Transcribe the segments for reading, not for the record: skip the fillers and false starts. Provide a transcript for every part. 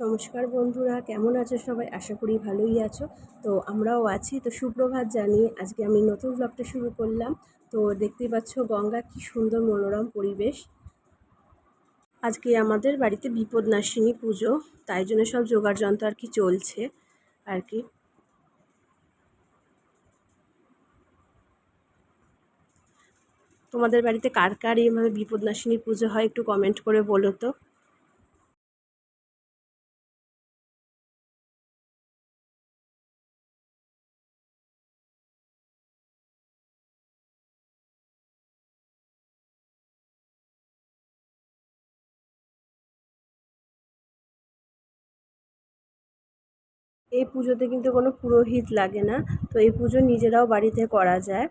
নমস্কার বন্ধুরা, কেমন আছো সবাই? আশা করি ভালোই আছো। তো আমরাও আছি। তো সুপ্রভাত জানিয়ে আজকে আমি নতুন ব্লগটা শুরু করলাম। তো দেখতেই পাচ্ছ গঙ্গা, কি সুন্দর মনোরম পরিবেশ। আজকে আমাদের বাড়িতে বিপদনাশিনী পুজো, তাই জন্য সব জোগাড়যন্ত্র আর কি চলছে আর কি। তোমাদের বাড়িতে কার কার এইভাবে বিপদনাশিনী পুজো হয় একটু কমেন্ট করে বলো তো। এই পুজোতে কিন্তু কোনো পুরোহিত লাগে না। তো এই পুজো নিজেরাও বাড়িতে করা যায়।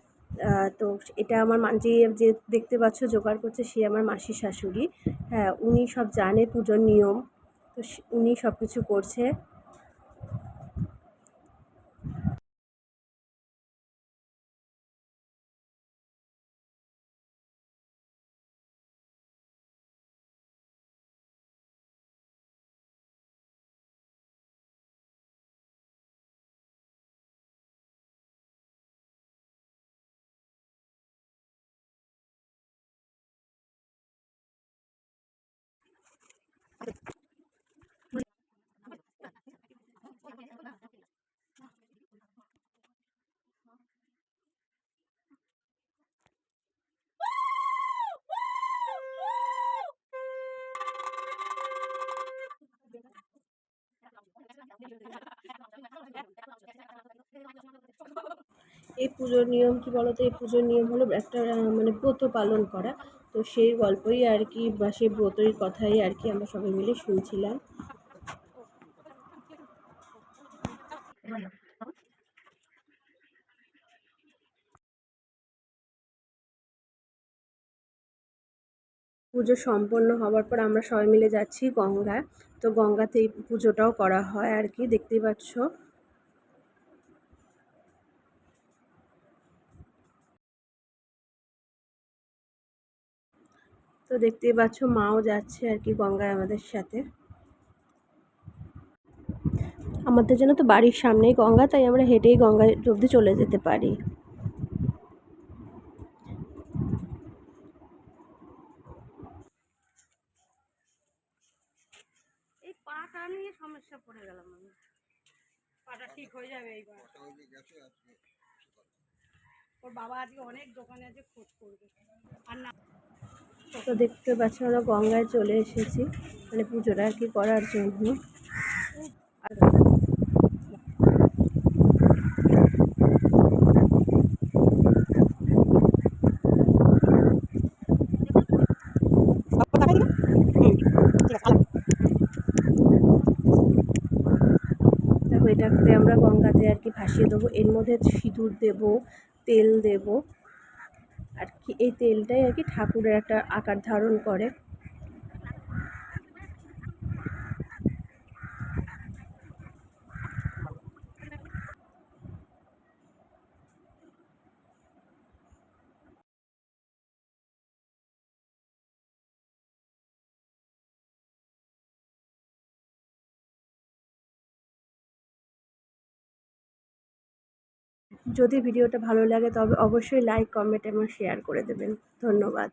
তো এটা আমার যে দেখতে পাচ্ছ জোগাড় করছে, সে আমার মাসির শাশুড়ি। হ্যাঁ, উনি সব জানে পুজোর নিয়ম। তো উনি সব কিছু করছে। এই পুজোর নিয়ম কি বলতো? এই পুজোর নিয়ম হলো একটা মানে ব্রত পালন করা। তো সেই গল্পই আর কি, বা সেই ব্রতের কথাই আর কি আমরা সবাই মিলে শুনছিলাম। পুজো সম্পন্ন হওয়ার পর আমরা সবাই মিলে যাচ্ছি গঙ্গায়। তো গঙ্গাতে এই পুজোটাও করা হয় আর কি, দেখতেই পাচ্ছ। তো দেখতেই পাচ্ছ মাও যাচ্ছে আর কি গঙ্গায় আমাদের সাথে। আমাদের জন্য তো বাড়ির সামনেই গঙ্গা, তাই আমরা হেঁটেই গঙ্গা অবধি চলে যেতে পারি। এই পাটা নিয়ে সমস্যা পড়ে গেলাম আমি। পাটা ঠিক হয়ে যাবে এইবার। ওর বাবা আজকে অনেক দোকানে আছে, খোঁজ করবে। আর না, তো দেখতে পাচ্ছ আমরা গঙ্গায় চলে এসেছি, মানে পুজোটা আর কি করার জন্য। দেখো, এটাকে আমরা গঙ্গাতে আর কি ভাসিয়ে দেবো। এর মধ্যে সিঁদুর দেব, তেল দেব আর কি। এই তেলটাই আর কি ঠাকুরের একটা আকার ধারণ করে। যদি ভিডিওটা ভালো লাগে তবে অবশ্যই লাইক, কমেন্ট এবং শেয়ার করে দেবেন। ধন্যবাদ।